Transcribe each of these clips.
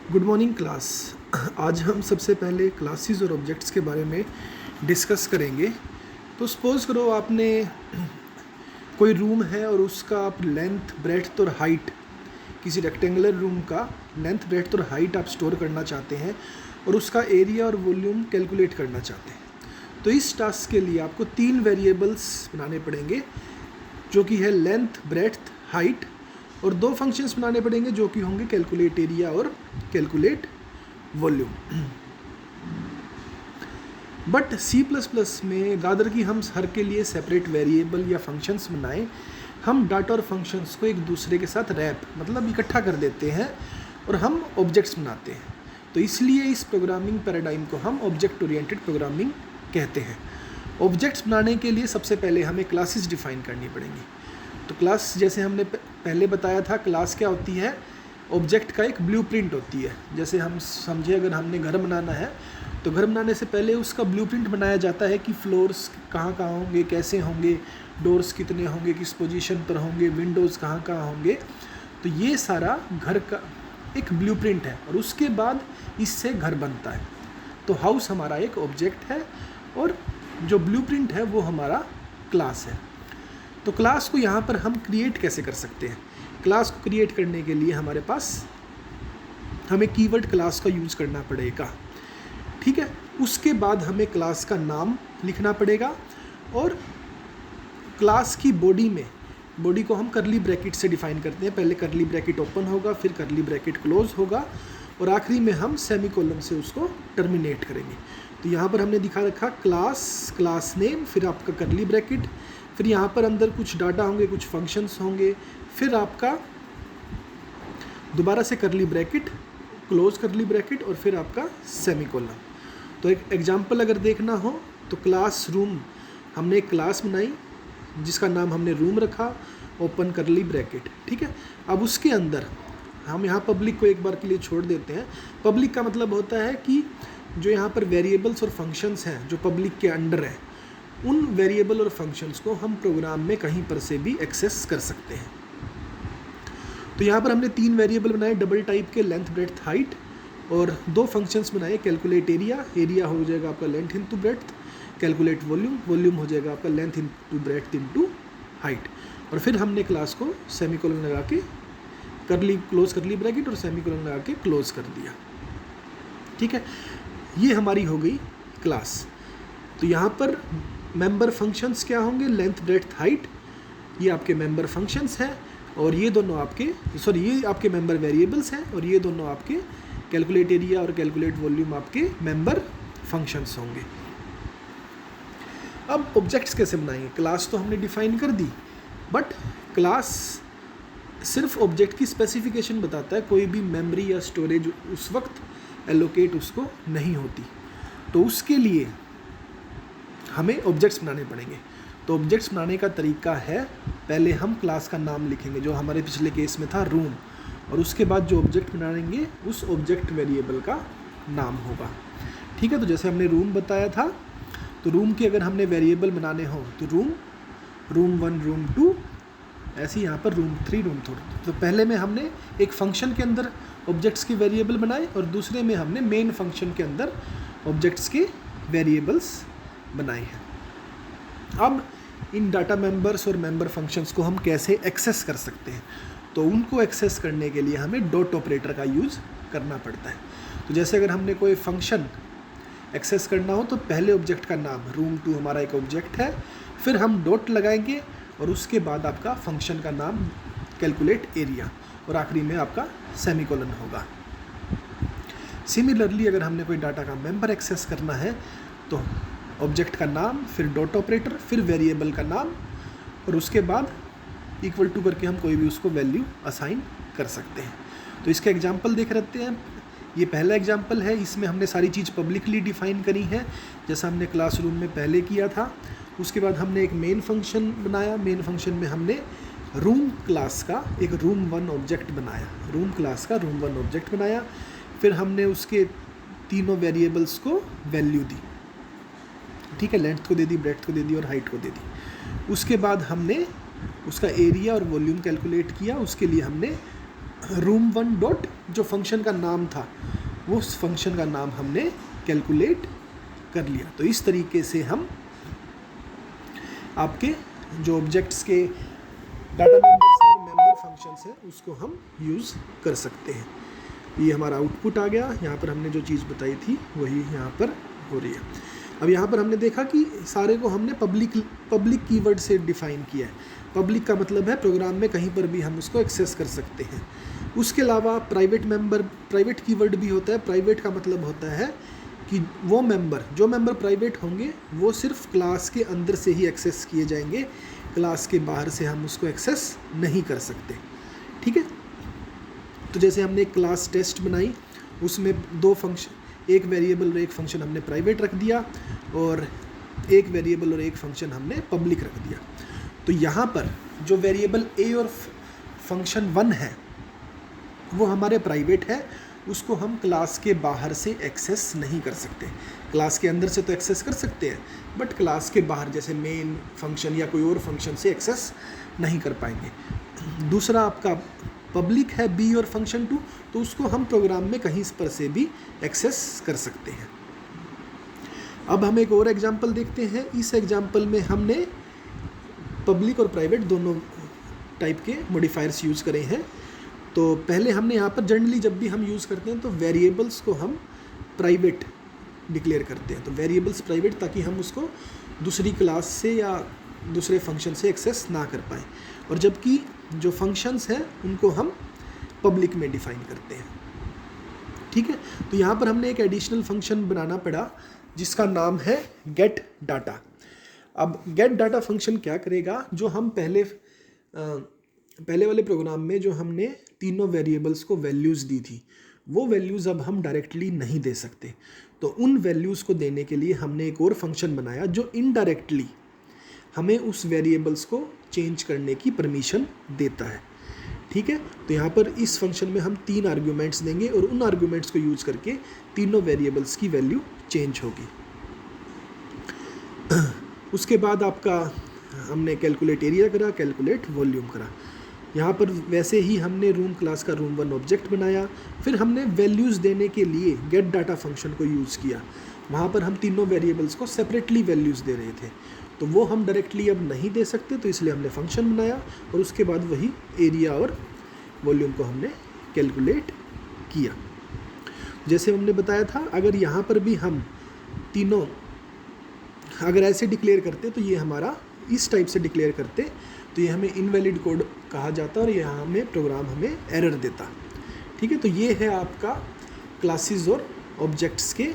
Good morning class. आज हम सबसे पहले क्लासेस और ऑब्जेक्ट्स के बारे में डिस्कस करेंगे। तो सपोज़ करो आपने कोई रूम है और उसका आप लेंथ ब्रेड्थ और हाइट, किसी रेक्टेंगुलर रूम का लेंथ ब्रेड्थ और हाइट आप स्टोर करना चाहते हैं और उसका एरिया और वॉल्यूम कैलकुलेट करना चाहते हैं। तो इस टास्क के लिए आपको 3 वेरिएबल्स बनाने पड़ेंगे, जो कि है लेंथ ब्रेड्थ हाइट, और 2 फंक्शंस बनाने पड़ेंगे जो कि होंगे कैलकुलेट एरिया और कैलकुलेट वॉल्यूम। बट C++ में रादर कि हम हर के लिए सेपरेट वेरिएबल या फंक्शंस बनाएं, हम डाटा और फंक्शंस को एक दूसरे के साथ रैप मतलब इकट्ठा कर देते हैं और हम ऑब्जेक्ट्स बनाते हैं। तो इसलिए इस प्रोग्रामिंग पैराडाइम को हम ऑब्जेक्ट ओरिएंटेड प्रोग्रामिंग कहते हैं। ऑब्जेक्ट्स बनाने के लिए सबसे पहले हमें क्लासेस डिफाइन करनी पड़ेंगी। तो क्लास, जैसे हमने पहले बताया था, क्लास क्या होती है? ऑब्जेक्ट का एक ब्लूप्रिंट होती है। जैसे हम समझे, अगर हमने घर बनाना है तो घर बनाने से पहले उसका ब्लूप्रिंट बनाया जाता है कि फ्लोर्स कहाँ कहाँ होंगे, कैसे होंगे, डोर्स कितने होंगे, किस पोजीशन पर होंगे, विंडोज़ कहाँ कहाँ होंगे। तो ये सारा घर का एक ब्लूप्रिंट है और उसके बाद इससे घर बनता है। तो हाउस हमारा एक ऑब्जेक्ट है और जो ब्लूप्रिंट है वो हमारा क्लास है। तो क्लास को यहाँ पर हम क्रिएट कैसे कर सकते हैं? क्लास को क्रिएट करने के लिए हमारे पास हमें कीवर्ड क्लास का यूज़ करना पड़ेगा, ठीक है। उसके बाद हमें क्लास का नाम लिखना पड़ेगा और क्लास की बॉडी को हम करली ब्रैकेट से डिफाइन करते हैं। पहले करली ब्रैकेट ओपन होगा, फिर करली ब्रैकेट क्लोज होगा और आखिरी में हम सेमीकोलन से उसको टर्मिनेट करेंगे। तो यहाँ पर हमने दिखा रखा क्लास नेम, फिर आपका करली ब्रैकेट, फिर यहाँ पर अंदर कुछ डाटा होंगे, कुछ फंक्शंस होंगे, फिर आपका दोबारा से करली ब्रैकेट, क्लोज करली ब्रैकेट और फिर आपका सेमीकोलन। तो एक एग्जांपल अगर देखना हो तो क्लास रूम, हमने एक क्लास बनाई जिसका नाम हमने रूम रखा, ओपन करली ब्रैकेट, ठीक है। अब उसके अंदर हम यहाँ पब्लिक को एक बार के लिए छोड़ देते हैं। पब्लिक का मतलब होता है कि जो यहाँ पर वेरिएबल्स और फंक्शंस हैं जो पब्लिक के अंडर हैं, उन वेरिएबल और फंक्शंस को हम प्रोग्राम में कहीं पर से भी एक्सेस कर सकते हैं। तो यहाँ पर हमने 3 वेरिएबल बनाए डबल टाइप के, लेंथ ब्रेड्थ हाइट, और 2 फंक्शंस बनाए, कैलकुलेट एरिया हो जाएगा आपका length into breadth, calculate volume हो जाएगा आपका length into breadth into height. और फिर हमने क्लास को सेमीकोलन लगा के क्लोज करली ब्रैकेट और सेमीकोलन लगा के क्लोज कर दिया, ठीक है। ये हमारी हो गई क्लास। तो यहाँ पर मेंबर फंक्शंस क्या होंगे? लेंथ ब्रेड्थ हाइट, ये आपके मेंबर फंक्शंस हैं और ये दोनों ये आपके मेंबर वेरिएबल्स हैं और ये दोनों आपके कैलकुलेट एरिया और कैलकुलेट वॉल्यूम आपके मेंबर फंक्शंस होंगे। अब ऑब्जेक्ट्स कैसे बनाएंगे? क्लास तो हमने डिफाइन कर दी, बट क्लास सिर्फ ऑब्जेक्ट की स्पेसिफिकेशन बताता है, कोई भी मेमोरी या स्टोरेज उस वक्त एलोकेट उसको नहीं होती। तो उसके लिए हमें ऑब्जेक्ट्स बनाने पड़ेंगे। तो ऑब्जेक्ट्स बनाने का तरीका है, पहले हम क्लास का नाम लिखेंगे जो हमारे पिछले केस में था रूम, और उसके बाद जो ऑब्जेक्ट बनाएंगे उस ऑब्जेक्ट वेरिएबल का नाम होगा, ठीक है। तो जैसे हमने रूम बताया था, तो रूम के अगर हमने वेरिएबल बनाने हो तो रूम 1, रूम 2, ऐसे यहाँ पर रूम 3, रूम 4। तो पहले में हमने एक फंक्शन के अंदर ऑब्जेक्ट्स के वेरिएबल बनाए और दूसरे में हमने मेन फंक्शन के अंदर ऑब्जेक्ट्स के वेरिएबल्स बनाए हैं। अब इन डाटा मेंबर्स और मेंबर फंक्शंस को हम कैसे एक्सेस कर सकते हैं? तो उनको एक्सेस करने के लिए हमें डॉट ऑपरेटर का यूज़ करना पड़ता है। तो जैसे अगर हमने कोई फंक्शन एक्सेस करना हो तो पहले ऑब्जेक्ट का नाम, रूम 2 हमारा एक ऑब्जेक्ट है, फिर हम डॉट लगाएंगे और उसके बाद आपका फंक्शन का नाम कैलकुलेट एरिया और आखिरी में आपका सेमीकोलन होगा। सिमिलरली अगर हमने कोई डाटा का मेंबर एक्सेस करना है तो ऑब्जेक्ट का नाम, फिर डॉट ऑपरेटर, फिर वेरिएबल का नाम और उसके बाद इक्वल टू करके हम कोई भी उसको वैल्यू असाइन कर सकते हैं। तो इसका एग्जांपल देख लेते हैं। ये पहला एग्जांपल है, इसमें हमने सारी चीज़ पब्लिकली डिफाइन करी है जैसा हमने क्लासरूम में पहले किया था। उसके बाद हमने एक मेन फंक्शन बनाया, मेन फंक्शन में हमने रूम क्लास का एक रूम 1 ऑब्जेक्ट बनाया, रूम क्लास का रूम 1 ऑब्जेक्ट बनाया। फिर हमने उसके तीनों वेरिएबल्स को वैल्यू दी, ठीक है, लेंथ को दे दी, ब्रेड्थ को दे दी और हाइट को दे दी। उसके बाद हमने उसका एरिया और वॉल्यूम कैलकुलेट किया। उसके लिए हमने room1 डॉट जो फंक्शन का नाम था वो उस फंक्शन का नाम हमने कैलकुलेट कर लिया। तो इस तरीके से हम आपके जो ऑब्जेक्ट्स के डाटा मेंबर्स और मेंबर फंक्शंस हैं उसको हम यूज़ कर सकते हैं। ये हमारा आउटपुट आ गया। यहाँ पर हमने जो चीज़ बताई थी वही यहाँ पर हो रही है। अब यहाँ पर हमने देखा कि सारे को हमने पब्लिक कीवर्ड से डिफ़ाइन किया है। पब्लिक का मतलब है प्रोग्राम में कहीं पर भी हम उसको एक्सेस कर सकते हैं। उसके अलावा प्राइवेट कीवर्ड भी होता है। प्राइवेट का मतलब होता है कि जो मेंबर प्राइवेट होंगे वो सिर्फ क्लास के अंदर से ही एक्सेस किए जाएंगे, क्लास के बाहर से हम उसको एक्सेस नहीं कर सकते। ठीक है, तो जैसे हमने एक क्लास टेस्ट बनाई, उसमें दो फंक्शन, एक वेरिएबल और एक फंक्शन हमने प्राइवेट रख दिया और एक वेरिएबल और एक फंक्शन हमने पब्लिक रख दिया। तो यहाँ पर जो वेरिएबल ए और फंक्शन 1 है वो हमारे प्राइवेट है, उसको हम क्लास के बाहर से एक्सेस नहीं कर सकते। क्लास के अंदर से तो एक्सेस कर सकते हैं, बट क्लास के बाहर जैसे मेन फंक्शन या कोई और फंक्शन से एक्सेस नहीं कर पाएंगे। दूसरा आपका पब्लिक है बी और फंक्शन 2, तो उसको हम प्रोग्राम में कहीं पर से भी एक्सेस कर सकते हैं। अब हम एक और एग्जांपल देखते हैं। इस एग्जांपल में हमने पब्लिक और प्राइवेट दोनों टाइप के मॉडिफायर्स यूज़ करे हैं। तो पहले हमने यहाँ पर जनरली जब भी हम यूज़ करते हैं तो वेरिएबल्स को हम प्राइवेट डिक्लेयर करते हैं। तो वेरिएबल्स प्राइवेट, ताकि हम उसको दूसरी क्लास से या दूसरे फंक्शन से एक्सेस ना कर पाएँ। और जबकि जो फंक्शंस हैं उनको हम पब्लिक में डिफ़ाइन करते हैं। ठीक है, तो यहाँ पर हमने एक एडिशनल फंक्शन बनाना पड़ा जिसका नाम है गेट डाटा। अब गेट डाटा फंक्शन क्या करेगा, जो हम पहले वाले प्रोग्राम में जो हमने तीनों वेरिएबल्स को वैल्यूज़ दी थी, वो वैल्यूज़ अब हम डायरेक्टली नहीं दे सकते। तो उन वैल्यूज़ को देने के लिए हमने एक और फंक्शन बनाया जो इनडायरेक्टली हमें उस वेरिएबल्स को चेंज करने की परमिशन देता है। ठीक है, तो यहाँ पर इस फंक्शन में हम 3 आर्ग्यूमेंट्स देंगे और उन आर्ग्यूमेंट्स को यूज़ करके तीनों वेरिएबल्स की वैल्यू चेंज होगी। उसके बाद आपका हमने कैलकुलेट एरिया करा, कैलकुलेट वॉल्यूम करा। यहाँ पर वैसे ही हमने रूम क्लास का room1 ऑब्जेक्ट बनाया। फिर हमने वैल्यूज़ देने के लिए गेट डाटा फंक्शन को यूज़ किया। वहाँ पर हम तीनों वेरिएबल्स को सेपरेटली वैल्यूज़ दे रहे थे, तो वो हम डायरेक्टली अब नहीं दे सकते, तो इसलिए हमने फंक्शन बनाया और उसके बाद वही एरिया और वॉल्यूम को हमने कैलकुलेट किया। जैसे हमने बताया था, अगर यहाँ पर भी हम तीनों अगर ऐसे डिक्लेयर करते तो ये हमारा इस टाइप से डिक्लेयर करते तो ये हमें इनवैलिड कोड कहा जाता और यहाँ हमें प्रोग्राम हमें एरर देता। ठीक है, तो ये है आपका क्लासेस और ऑब्जेक्ट्स के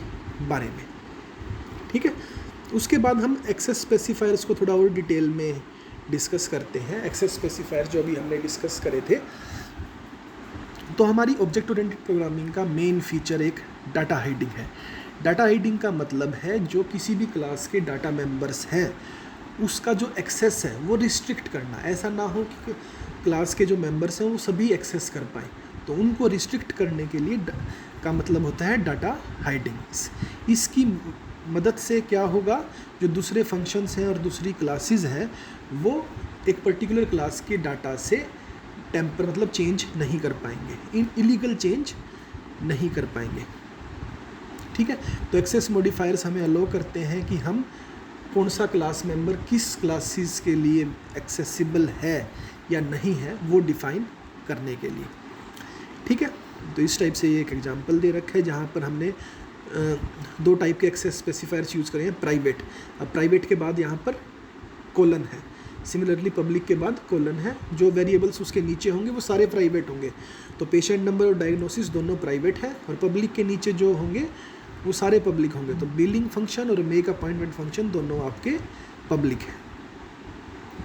बारे में। ठीक है, उसके बाद हम एक्सेस स्पेसिफायर्स को थोड़ा और डिटेल में डिस्कस करते हैं। एक्सेस स्पेसिफायर जो अभी हमने डिस्कस करे थे, तो हमारी ऑब्जेक्ट ओरिएंटेड प्रोग्रामिंग का मेन फीचर एक डाटा हाइडिंग है। डाटा हाइडिंग का मतलब है जो किसी भी क्लास के डाटा मेंबर्स हैं उसका जो एक्सेस है वो रिस्ट्रिक्ट करना। ऐसा ना हो कि क्लास के जो मेंबर्स हैं वो सभी एक्सेस कर पाएँ, तो उनको रिस्ट्रिक्ट करने के लिए का मतलब होता है डाटा हाइडिंग। इसकी मदद से क्या होगा, जो दूसरे फंक्शंस हैं और दूसरी क्लासेस हैं वो एक पर्टिकुलर क्लास के डाटा से मतलब चेंज नहीं कर पाएंगे, इलीगल चेंज नहीं कर पाएंगे। ठीक है, तो एक्सेस मॉडिफायर्स हमें अलो करते हैं कि हम कौन सा क्लास मेंबर किस क्लासेस के लिए एक्सेसिबल है या नहीं है वो डिफ़ाइन करने के लिए। ठीक है, तो इस टाइप से ये एक एग्जांपल दे रखा है जहाँ पर हमने 2 टाइप के एक्सेस स्पेसिफायर्स यूज़ करें हैं। प्राइवेट, अब प्राइवेट के बाद यहाँ पर कोलन है, सिमिलरली पब्लिक के बाद कोलन है। जो वेरिएबल्स उसके नीचे होंगे वो सारे प्राइवेट होंगे। तो पेशेंट नंबर और डायग्नोसिस दोनों प्राइवेट है और पब्लिक के नीचे जो होंगे वो सारे पब्लिक होंगे। तो बिलिंग फंक्शन और मेक अपॉइंटमेंट फंक्शन दोनों आपके पब्लिक है।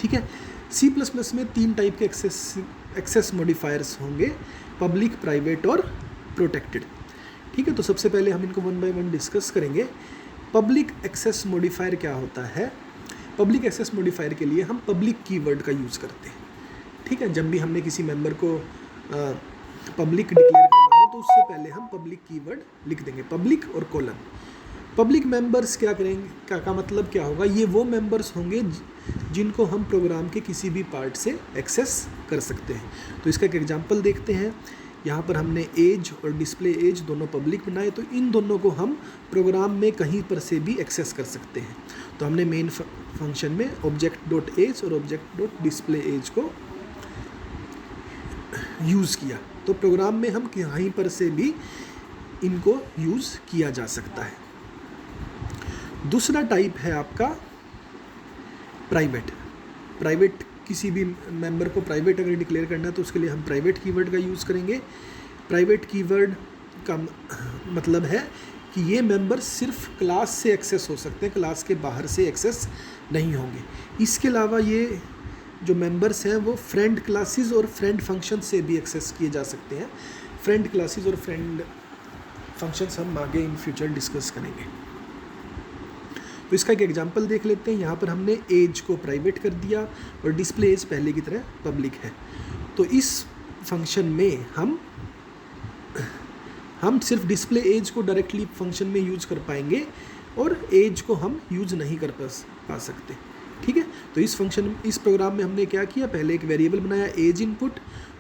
ठीक है, C++ में 3 टाइप के एक्सेस मॉडिफायर्स होंगे, पब्लिक, प्राइवेट और प्रोटेक्टेड। ठीक है, तो सबसे पहले हम इनको 1 बाय 1 डिस्कस करेंगे। पब्लिक एक्सेस मॉडिफायर क्या होता है? पब्लिक एक्सेस मॉडिफायर के लिए हम पब्लिक कीवर्ड का यूज़ करते हैं। ठीक है, जब भी हमने किसी मेंबर को पब्लिक डिक्लेयर करना हो तो उससे पहले हम पब्लिक कीवर्ड लिख देंगे, पब्लिक और कोलन। पब्लिक मेंबर्स क्या करेंगे, का मतलब क्या होगा, ये वो मेंबर्स होंगे जिनको हम प्रोग्राम के किसी भी पार्ट से एक्सेस कर सकते हैं। तो इसका एक एग्जांपल देखते हैं। यहाँ पर हमने एज और डिस्प्ले एज दोनों पब्लिक बनाए, तो इन दोनों को हम प्रोग्राम में कहीं पर से भी एक्सेस कर सकते हैं। तो हमने मेन फंक्शन में ऑब्जेक्ट डॉट एज और ऑब्जेक्ट डॉट डिस्प्ले एज को यूज़ किया, तो प्रोग्राम में हम कहीं पर से भी इनको यूज़ किया जा सकता है। दूसरा टाइप है आपका प्राइवेट। प्राइवेट किसी भी मेंबर को प्राइवेट अगर डिक्लेयर करना है तो उसके लिए हम प्राइवेट कीवर्ड का यूज़ करेंगे। प्राइवेट कीवर्ड का मतलब है कि ये मेंबर सिर्फ क्लास से एक्सेस हो सकते हैं, क्लास के बाहर से एक्सेस नहीं होंगे। इसके अलावा ये जो मेंबर्स हैं वो फ्रेंड क्लासेस और फ्रेंड फंक्शन से भी एक्सेस किए जा सकते हैं। फ्रेंड क्लासेस और फ्रेंड फंक्शंस हम आगे इन फ्यूचर डिस्कस करेंगे। तो इसका एक एग्जांपल देख लेते हैं। यहाँ पर हमने एज को प्राइवेट कर दिया और डिस्प्ले एज पहले की तरह पब्लिक है। तो इस फंक्शन में हम सिर्फ डिस्प्ले एज को डायरेक्टली फंक्शन में यूज कर पाएंगे और एज को हम यूज नहीं कर पा सकते। ठीक है, तो इस प्रोग्राम में हमने क्या किया, पहले एक वेरिएबल बनाया एज इनपुट,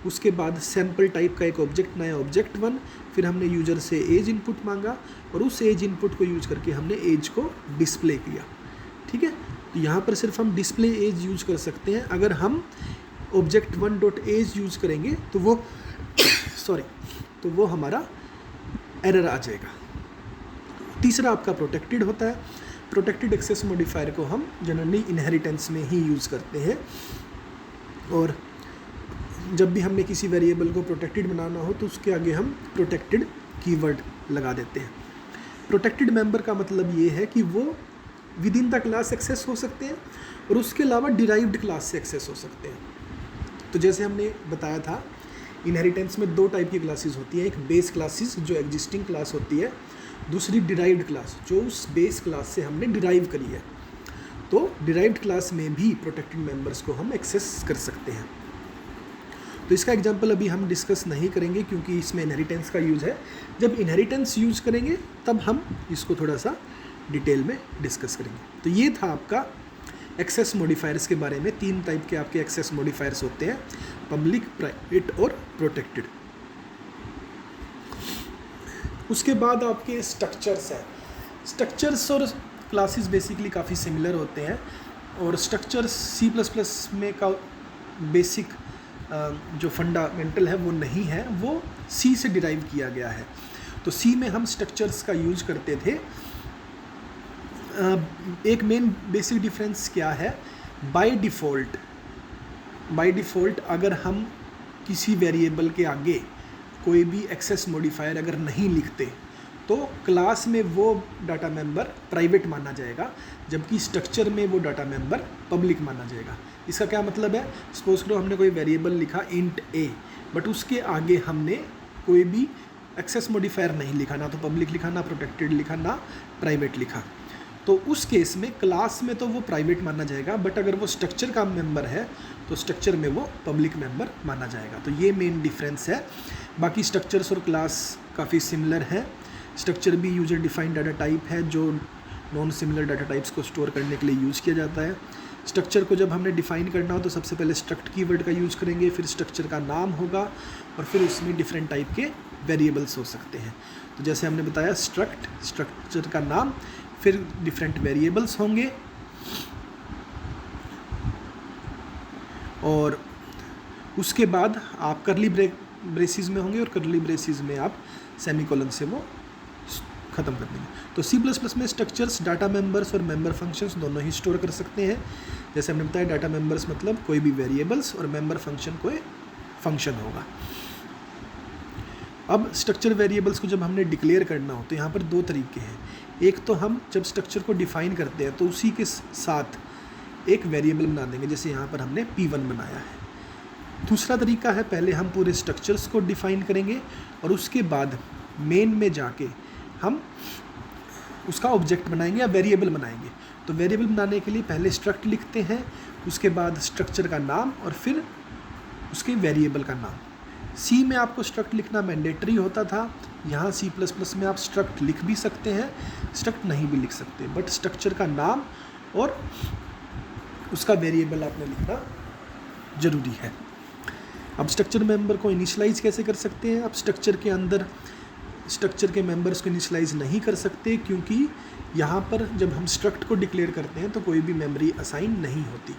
उसके बाद सैम्पल टाइप का एक ऑब्जेक्ट बनाया ऑब्जेक्ट 1, फिर हमने यूजर से एज इनपुट मांगा और उस एज इनपुट को यूज करके हमने एज को डिस्प्ले किया। ठीक है, तो यहाँ पर सिर्फ हम डिस्प्ले एज यूज कर सकते हैं। अगर हम ऑब्जेक्ट 1 डॉट एज यूज करेंगे तो वो हमारा एरर आ जाएगा। तीसरा आपका प्रोटेक्टेड होता है। प्रोटेक्टेड एक्सेस मॉडिफायर को हम जनरली इनहेरिटेंस में ही यूज़ करते हैं, और जब भी हमें किसी वेरिएबल को प्रोटेक्टेड बनाना हो तो उसके आगे हम प्रोटेक्टेड कीवर्ड लगा देते हैं। प्रोटेक्टेड मेंबर का मतलब ये है कि वो within the class access हो सकते हैं और उसके अलावा डिराइव्ड क्लास से एक्सेस हो सकते हैं। तो जैसे हमने बताया था, इनहेरिटेंस में 2 टाइप की क्लासेस होती हैं, एक बेस क्लासेस जो एग्जिस्टिंग क्लास होती है, दूसरी डिराइव्ड क्लास जो उस बेस क्लास से हमने डिराइव करी है। तो डिराइव्ड क्लास में भी प्रोटेक्टेड मेंबर्स को हम एक्सेस कर सकते हैं। तो इसका एग्जांपल अभी हम डिस्कस नहीं करेंगे क्योंकि इसमें इनहेरिटेंस का यूज़ है। जब इनहेरिटेंस यूज़ करेंगे तब हम इसको थोड़ा सा डिटेल में डिस्कस करेंगे। तो ये था आपका एक्सेस मॉडिफायर्स के बारे में। 3 टाइप के आपके एक्सेस मॉडिफायर्स होते हैं, पब्लिक, प्राइवेट और प्रोटेक्टेड। उसके बाद आपके स्ट्रक्चर्स हैं। स्ट्रक्चर्स और क्लासेस बेसिकली काफ़ी सिमिलर होते हैं, और स्ट्रक्चर्स C++ में का बेसिक जो फंडामेंटल है वो नहीं है, वो C से डिराइव किया गया है। तो C में हम स्ट्रक्चर्स का यूज करते थे। एक मेन बेसिक डिफरेंस क्या है, बाय डिफ़ॉल्ट अगर हम किसी वेरिएबल के आगे कोई भी एक्सेस मॉडिफायर अगर नहीं लिखते तो क्लास में वो डाटा मेंबर प्राइवेट माना जाएगा, जबकि स्ट्रक्चर में वो डाटा मेंबर पब्लिक माना जाएगा। इसका क्या मतलब है, सपोज करो हमने कोई वेरिएबल लिखा इंट a, बट उसके आगे हमने कोई भी एक्सेस मॉडिफायर नहीं लिखा, ना तो पब्लिक लिखा, ना प्रोटेक्टेड लिखा, ना प्राइवेट लिखा, तो उस केस में क्लास में तो वो प्राइवेट माना जाएगा, बट अगर वो स्ट्रक्चर का मेंबर है तो स्ट्रक्चर में वो पब्लिक मेंबर माना जाएगा। तो ये मेन डिफरेंस है। बाकी स्ट्रक्चर्स और क्लास काफ़ी सिमिलर है। स्ट्रक्चर भी यूजर डिफाइंड डाटा टाइप है जो नॉन सिमिलर डाटा टाइप्स को स्टोर करने के लिए यूज़ किया जाता है। स्ट्रक्चर को जब हमने डिफ़ाइन करना हो तो सबसे पहले स्ट्रक्ट कीवर्ड का यूज़ करेंगे, फिर स्ट्रक्चर का नाम होगा और फिर उसमें डिफरेंट टाइप के वेरिएबल्स हो सकते हैं। तो जैसे हमने बताया स्ट्रक्चर का नाम, फिर डिफरेंट वेरिएबल्स होंगे और उसके बाद आप करली ब्रेसिस में होंगे और करली ब्रेसिस में आप सेमीकोलन से वो ख़त्म कर देंगे। तो C++ में स्ट्रक्चर्स डाटा मेंबर्स और मेंबर फंक्शंस दोनों ही स्टोर कर सकते हैं। जैसे हमने बताया डाटा मेंबर्स मतलब कोई भी वेरिएबल्स और मेंबर फंक्शन कोई फंक्शन होगा। अब स्ट्रक्चर वेरिएबल्स को जब हमने डिक्लेयर करना हो तो यहाँ पर 2 तरीके हैं। एक तो हम जब स्ट्रक्चर को डिफ़ाइन करते हैं तो उसी के साथ एक वेरिएबल बना देंगे, जैसे यहाँ पर हमने P1 बनाया है। दूसरा तरीका है पहले हम पूरे स्ट्रक्चर्स को डिफ़ाइन करेंगे और उसके बाद मेन में जाके हम उसका ऑब्जेक्ट बनाएंगे या वेरिएबल बनाएंगे। तो वेरिएबल बनाने के लिए पहले स्ट्रक्ट लिखते हैं, उसके बाद स्ट्रक्चर का नाम और फिर उसके वेरिएबल का नाम। सी में आपको स्ट्रक्ट लिखना मैंडेटरी होता था, यहाँ C++ में आप स्ट्रक्ट लिख भी सकते हैं, स्ट्रक्ट नहीं भी लिख सकते, बट स्ट्रक्चर का नाम और उसका वेरिएबल आपने लिखना ज़रूरी है। अब स्ट्रक्चर मेंबर को इनिशियलाइज कैसे कर सकते हैं? अब स्ट्रक्चर के अंदर स्ट्रक्चर के मेंबर्स को इनिशियलाइज नहीं कर सकते, क्योंकि यहाँ पर जब हम स्ट्रक्ट को डिक्लेयर करते हैं तो कोई भी मेमोरी असाइन नहीं होती।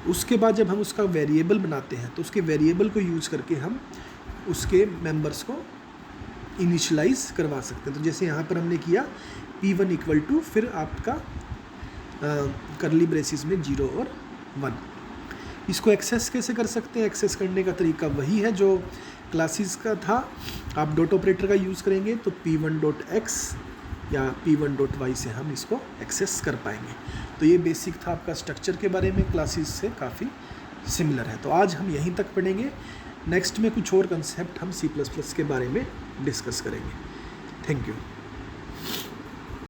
उसके बाद जब हम उसका वेरिएबल बनाते हैं तो उसके वेरिएबल को यूज़ करके हम उसके मेंबर्स को इनिशियलाइज करवा सकते हैं। तो जैसे यहाँ पर हमने किया P1 इक्वल टू फिर आपका करली ब्रेसिस में 0 और 1। इसको एक्सेस कैसे कर सकते हैं? एक्सेस करने का तरीका वही है जो क्लासेस का था। आप डॉट ऑपरेटर का यूज़ करेंगे तो P1.x या P1.y से हम इसको एक्सेस कर पाएंगे। तो ये बेसिक था आपका स्ट्रक्चर के बारे में, क्लासेस से काफ़ी सिमिलर है। तो आज हम यहीं तक पढ़ेंगे, नेक्स्ट में कुछ और कंसेप्ट हम C++ के बारे में डिस्कस करेंगे। Thank you.